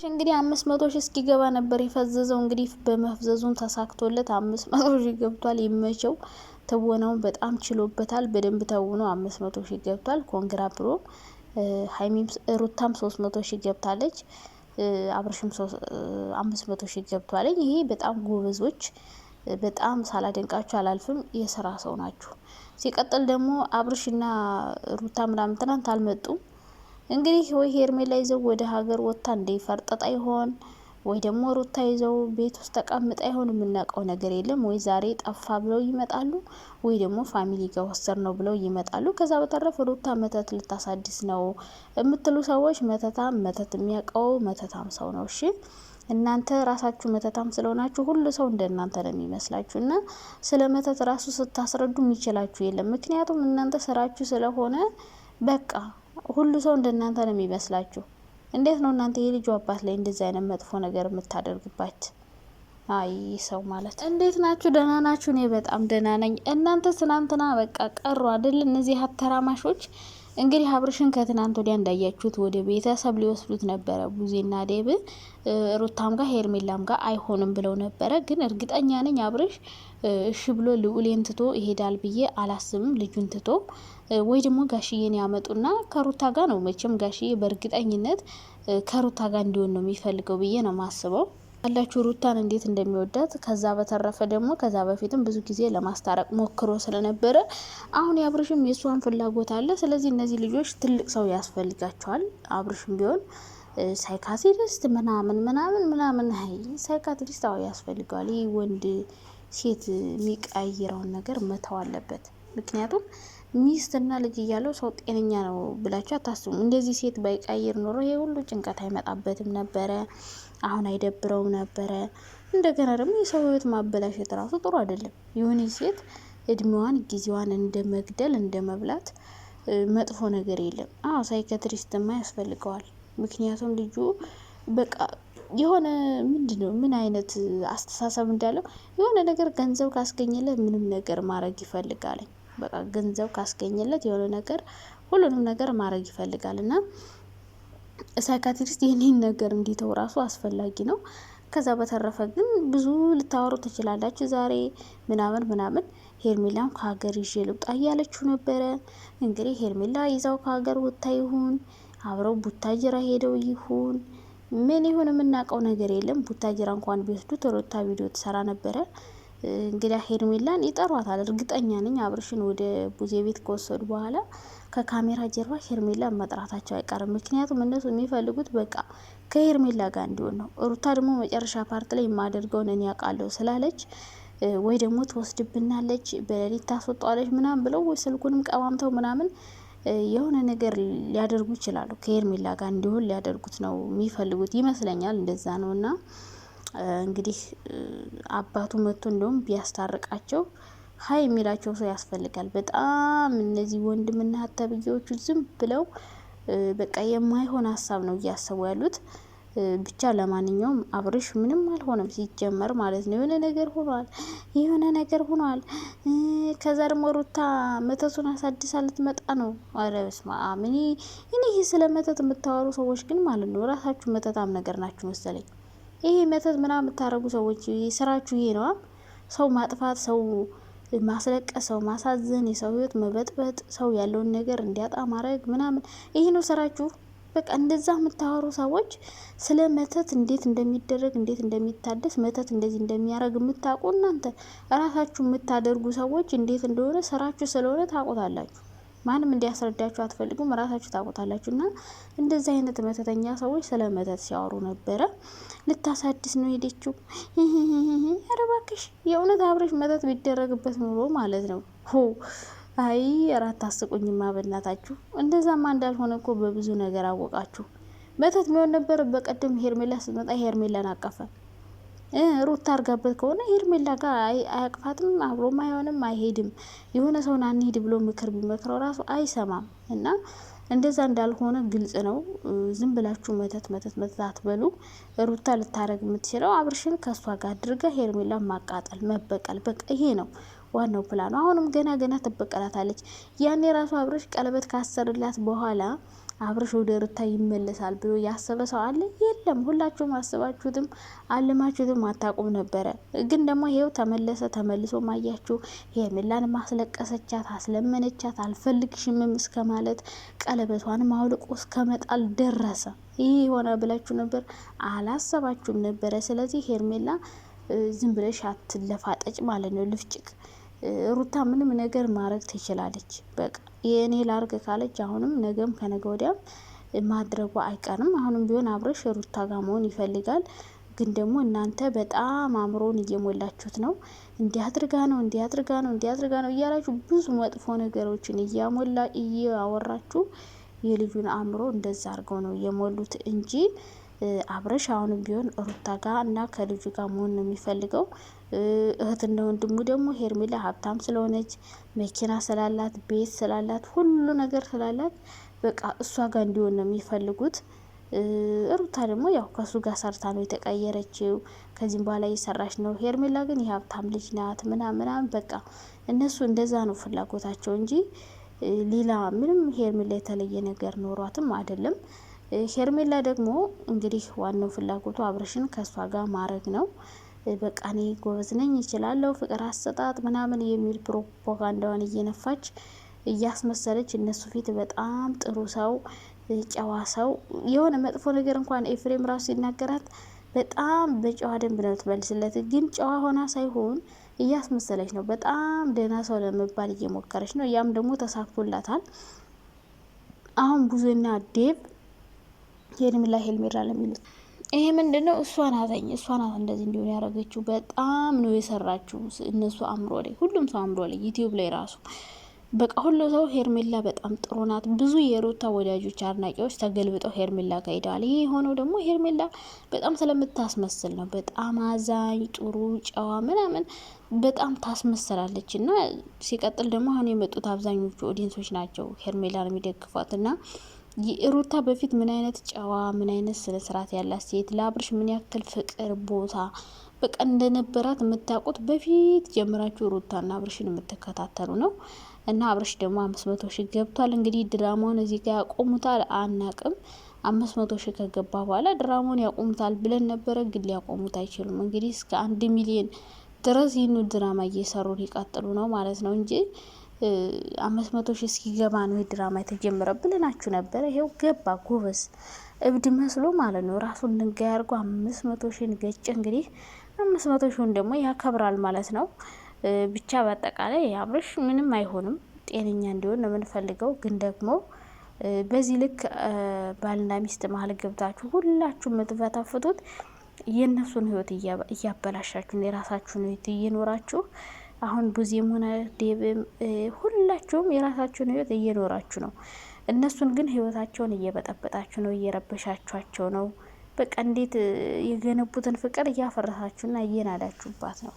እንግዲህ 500 ሺህ እስኪገባ ነበር የፈዘዘው። እንግዲህ በመፍዘዙም ተሳክቶለት 500 ሺህ ገብቷል። ይመቸው። ትወናውን በጣም ችሎበታል። በደንብ ተውኖ 500 ሺህ ገብቷል። ኮንግራ ብሮ። ሀይሚም ሩታም 300 ሺህ ገብታለች። አብርሽም 500 ሺህ ገብቷል። ይሄ በጣም ጎበዞች፣ በጣም ሳላደንቃችሁ አላልፍም። የስራ ሰው ናችሁ። ሲቀጥል ደግሞ አብርሽና ሩታ ምናምን ትናንት አልመጡም። እንግዲህ ወይ ሄርሜላ ይዘው ወደ ሀገር ወጥታ እንደ ፈርጠጣ ይሆን ወይ ደግሞ ሩታ ይዘው ቤት ውስጥ ተቀምጣ ይሆን የምናውቀው ነገር የለም። ወይ ዛሬ ጠፋ ብለው ይመጣሉ፣ ወይ ደግሞ ፋሚሊ ጋር ወሰር ነው ብለው ይመጣሉ። ከዛ በተረፈ ሩታ መተት ልታሳድስ ነው የምትሉ ሰዎች መተት የሚያውቀው መተታም ሰው ነው። እሺ እናንተ ራሳችሁ መተታም ስለሆናችሁ ሁሉ ሰው እንደናንተ ነው የሚመስላችሁ። እና ስለ መተት ራሱ ስታስረዱ የሚችላችሁ የለም። ምክንያቱም እናንተ ስራችሁ ስለሆነ በቃ ሁሉ ሰው እንደናንተ ነው የሚመስላችሁ። እንዴት ነው እናንተ የልጁ አባት ላይ እንደዚህ አይነት መጥፎ ነገር የምታደርግባት? አይ ሰው ማለት እንዴት ናችሁ? ደህና ናችሁ? እኔ በጣም ደህና ነኝ። እናንተ ትናንትና በቃ ቀሩ አይደል እነዚህ አተራማሾች። እንግዲህ አብርሽን ከትናንት ወዲያ እንዳያችሁት ወደ ቤተሰብ ሊወስዱት ነበረ። ቡዜና ዴብ ሩታም ጋር ሄርሜላም ጋር አይሆንም ብለው ነበረ። ግን እርግጠኛ ነኝ አብርሽ እሺ ብሎ ልዑሌን ትቶ ይሄዳል ብዬ አላስብም። ልጁን ትቶ ወይ ደግሞ ጋሽዬን ያመጡና ከሩታ ጋር ነው። መቼም ጋሽዬ በእርግጠኝነት ከሩታ ጋር እንዲሆን ነው የሚፈልገው ብዬ ነው ማስበው። ያላችሁ ሩታን እንዴት እንደሚወዳት። ከዛ በተረፈ ደግሞ ከዛ በፊትም ብዙ ጊዜ ለማስታረቅ ሞክሮ ስለነበረ አሁን የአብርሽም የእሷን ፍላጎት አለ። ስለዚህ እነዚህ ልጆች ትልቅ ሰው ያስፈልጋቸዋል። አብርሽም ቢሆን ሳይካትሪስት ምናምን ሳይካትሪስት ያስፈልገዋል። ይህ ወንድ ሴት የሚቀይረውን ነገር መተው አለበት። ምክንያቱም ሚስትና ልጅ እያለው ሰው ጤነኛ ነው ብላችሁ አታስቡም። እንደዚህ ሴት ባይቀይር ኖሮ ይሄ ሁሉ ጭንቀት አይመጣበትም ነበረ። አሁን አይደብረውም ነበረ። እንደገና ደግሞ የሰው ህይወት ማበላሸት ራሱ ጥሩ አይደለም። የሆነ ሴት እድሜዋን ጊዜዋን እንደ መግደል እንደ መብላት መጥፎ ነገር የለም። ሳይካትሪስትማ ያስፈልገዋል። ምክንያቱም ልጁ በቃ የሆነ ምንድነው ምን አይነት አስተሳሰብ እንዳለው የሆነ ነገር ገንዘብ ካስገኘለት ምንም ነገር ማድረግ ይፈልጋል። በቃ ገንዘብ ካስገኘለት የሆነ ነገር ሁሉንም ነገር ማድረግ ይፈልጋል። እና ሳይካትሪስት ይህንን ነገር እንዲተው ራሱ አስፈላጊ ነው። ከዛ በተረፈ ግን ብዙ ልታወሩ ትችላላችሁ ዛሬ ምናምን። ሄርሜላም ከሀገር ይዤ ልውጣ እያለችው ነበረ። እንግዲህ ሄርሜላ ይዛው ከሀገር ወጥታ ይሁን አብረው ቡታጅራ ሄደው ይሁን ምን ይሁን የምናውቀው ነገር የለም። ቡታጅራ እንኳን ቢወስዱት ሩታ ቪዲዮ ትሰራ ነበረ። እንግዲህ ሄርሜላን ይጠሯታል። እርግጠኛ ነኝ አብርሽን ወደ ቡዜ ቤት ከወሰዱ በኋላ ከካሜራ ጀርባ ሄርሜላን መጥራታቸው አይቀርም። ምክንያቱም እነሱ የሚፈልጉት በቃ ከሄርሜላ ጋር እንዲሆን ነው። ሩታ ደግሞ መጨረሻ ፓርት ላይ የማደርገውን እኔ ያውቃለሁ ስላለች ወይ ደግሞ ትወስድብናለች፣ በሌሊት ታስወጣለች ምናምን ብለው ወይ ስልኩንም ቀማምተው ምናምን የሆነ ነገር ሊያደርጉ ይችላሉ። ከሄርሜላ ጋር እንዲሆን ሊያደርጉት ነው የሚፈልጉት ይመስለኛል። እንደዛ ነው። እና እንግዲህ አባቱ መጥቶ እንደውም ቢያስታርቃቸው ሀይ የሚላቸው ሰው ያስፈልጋል። በጣም እነዚህ ወንድምና ተብዬዎቹ ዝም ብለው በቃ የማይሆን ሀሳብ ነው እያሰቡ ያሉት። ብቻ ለማንኛውም አብርሽ ምንም አልሆነም ሲጀመር ማለት ነው። የሆነ ነገር ሆኗል። ከዛ ደግሞ ሩታ መተቱን አሳድሳ ልትመጣ ነው። ኧረ በስመ አብ። እኔ ይሄ ስለ መተት የምታወሩ ሰዎች ግን ማለት ነው ራሳችሁ መተታም ነገር ናችሁ መሰለኝ። ይሄ መተት ምናምን የምታረጉ ሰዎች ስራችሁ ይሄ ነው። ሰው ማጥፋት፣ ሰው ማስለቀስ፣ ሰው ማሳዘን፣ የሰው ህይወት መበጥበጥ፣ ሰው ያለውን ነገር እንዲያጣ ማድረግ ምናምን ይሄ ነው ስራችሁ። በቃ እንደዛ የምታወሩ ሰዎች ስለ መተት እንዴት እንደሚደረግ እንዴት እንደሚታደስ መተት እንደዚህ እንደሚያደርግ የምታውቁ እናንተ ራሳችሁ የምታደርጉ ሰዎች እንዴት እንደሆነ ስራችሁ ስለሆነ ታውቁታላችሁ። ማንም እንዲያስረዳችሁ አትፈልጉም፣ ራሳችሁ ታውቁታላችሁ። እና እንደዚህ አይነት መተተኛ ሰዎች ስለ መተት ሲያወሩ ነበረ። ልታሳድስ ነው ሄደችው። ኧረ እባክሽ የእውነት አብረሽ መተት ቢደረግበት ኑሮ ማለት ነው። አይ እራት አስቁኝማ በእናታችሁ። እንደዛማ እንዳልሆነ እኮ በብዙ ነገር አወቃችሁ። መተት የሚሆን ነበር። በቀደም ሄርሜላ ስትመጣ ሄርሜላን አቀፈ። ሩታ አርጋበት ከሆነ ሄርሜላ ጋር አያቅፋትም፣ አብሮም አይሆንም፣ አይሄድም። የሆነ ሰውን አንሄድ ብሎ ምክር ቢመክረው ራሱ አይሰማም። እና እንደዛ እንዳልሆነ ግልጽ ነው። ዝም ብላችሁ መተት አትበሉ። ሩታ ልታረግ የምትችለው አብርሽን ከሷ ጋር አድርጋ ሄርሜላ ማቃጠል፣ መበቀል፣ በቃ ይሄ ነው ዋናው ፕላኑ። አሁንም ገና ትበቀላታለች። ያኔ ራሱ አብርሽ ቀለበት ካሰርላት በኋላ አብርሽ ወደ ሩታ ይመለሳል ብሎ ያሰበ ሰው አለ? የለም። ሁላችሁም አስባችሁትም አልማችሁትም አታቁም ነበረ። ግን ደግሞ ይሄው ተመለሰ። ተመልሶ ማያችሁ ሄርሜላን ማስለቀሰቻት፣ አስለመነቻት፣ አልፈልግሽምም እስከ ማለት ቀለበቷን ማውልቆ እስከ መጣል ደረሰ። ይህ ሆነ ብላችሁ ነበር? አላሰባችሁም ነበረ። ስለዚህ ሄርሜላ ዝም ብለሽ አትለፋጠጭ ማለት ነው። ልፍጭቅ ሩታ ምንም ነገር ማድረግ ትችላለች። በቃ የእኔ ላርግ ካለች አሁንም ነገም ከነገ ወዲያም ማድረጓ አይቀርም። አሁንም ቢሆን አብርሽ ሩታ ጋር መሆን ይፈልጋል። ግን ደግሞ እናንተ በጣም አእምሮን እየሞላችሁት ነው። እንዲያድርጋ ነው እያላችሁ ብዙ መጥፎ ነገሮችን እያወራችሁ የልጁን አእምሮ እንደዛ አድርገው ነው የሞሉት እንጂ አብርሽ አሁንም ቢሆን ሩታ ጋር እና ከልጁ ጋር መሆን ነው የሚፈልገው። እህትና ወንድሙ ደግሞ ሄርሜላ ሀብታም ስለሆነች መኪና ስላላት ቤት ስላላት ሁሉ ነገር ስላላት በቃ እሷ ጋር እንዲሆን ነው የሚፈልጉት። ሩታ ደግሞ ያው ከሱ ጋር ሰርታ ነው የተቀየረችው። ከዚህም በኋላ እየሰራች ነው። ሄርሜላ ግን የሀብታም ልጅ ናት ምናምን በቃ እነሱ እንደዛ ነው ፍላጎታቸው እንጂ ሌላ ምንም ሄርሜላ የተለየ ነገር ኖሯትም አይደለም። ሄርሜላ ደግሞ እንግዲህ ዋናው ፍላጎቱ አብርሽን ከሷ ጋር ማድረግ ነው። በቃ እኔ ጎበዝ ነኝ እችላለሁ፣ ፍቅር አሰጣጥ ምናምን የሚል ፕሮፓጋንዳዋን እየነፋች እያስመሰለች እነሱ ፊት በጣም ጥሩ ሰው፣ ጨዋ ሰው የሆነ መጥፎ ነገር እንኳን ኤፍሬም ራሱ ሲናገራት በጣም በጨዋ ደንብ ነው ትመልስለት። ግን ጨዋ ሆና ሳይሆን እያስመሰለች ነው። በጣም ደህና ሰው ለመባል እየሞከረች ነው። ያም ደግሞ ተሳክቶላታል። አሁን ብዙና ዴብ ሄርሜላ ለሚሉት ይሄ ምንድነው? እሷ ናት እንደዚህ እንዲሆን ያደረገችው። በጣም ነው የሰራችው። እነሱ አምሮ ላይ ሁሉም ሰው አምሮ ላይ ዩቲዩብ ላይ ራሱ በቃ ሁሉ ሰው ሄርሜላ በጣም ጥሩ ናት። ብዙ የሩታ ወዳጆች አድናቂዎች ተገልብጠው ሄርሜላ ጋር ሄደዋል። ይሄ የሆነው ደግሞ ሄርሜላ በጣም ስለምታስመስል ነው። በጣም አዛኝ፣ ጥሩ፣ ጨዋ ምናምን በጣም ታስመስላለች። እና ሲቀጥል ደግሞ አሁን የመጡት አብዛኞቹ ኦዲየንሶች ናቸው ሄርሜላን የሚደግፏት እና ሩታ በፊት ምን አይነት ጨዋ ምን አይነት ስነ ስርዓት ያላት ሴት ለአብርሽ ምን ያክል ፍቅር ቦታ በቃ እንደነበራት የምታውቁት በፊት ጀምራችሁ ሩታና አብርሽን የምትከታተሉ ነው። እና አብርሽ ደግሞ 500 ሺህ ገብቷል። እንግዲህ ድራማውን እዚህ ጋር ያቆሙታል አናቅም። 500 ሺህ ከገባ በኋላ ድራማውን ያቆሙታል ብለን ነበረ፣ ግን ሊያቆሙት አይችሉም። እንግዲህ እስከ 1 ሚሊዮን ድረስ ይህኑ ድራማ እየሰሩ ሊቀጥሉ ነው ማለት ነው እንጂ 500 ሺህ እስኪገባ ነው ድራማ የተጀመረ ብለናችሁ ነበረ። ይሄው ገባ። ጎበዝ እብድ መስሎ ማለት ነው። ራሱን ድንጋይ አድርጎ 500 ሺህን ገጭ። እንግዲህ 500 ሺህን ደግሞ ያከብራል ማለት ነው። ብቻ በአጠቃላይ አብርሽ ምንም አይሆንም፣ ጤነኛ እንዲሆን ነው የምንፈልገው። ግን ደግሞ በዚህ ልክ ባልና ሚስት መሀል ገብታችሁ ሁላችሁ የምትፈታፍቱት የእነሱን ህይወት እያበላሻችሁ የራሳችሁን ህይወት እየኖራችሁ አሁን ቡዚም ሆነ ዴብም ሁላችሁም የራሳችሁን ህይወት እየኖራችሁ ነው። እነሱን ግን ህይወታቸውን እየበጠበጣችሁ ነው፣ እየረበሻችኋቸው ነው። በቃ እንዴት የገነቡትን ፍቅር እያፈረሳችሁና እየናዳችሁባት ነው።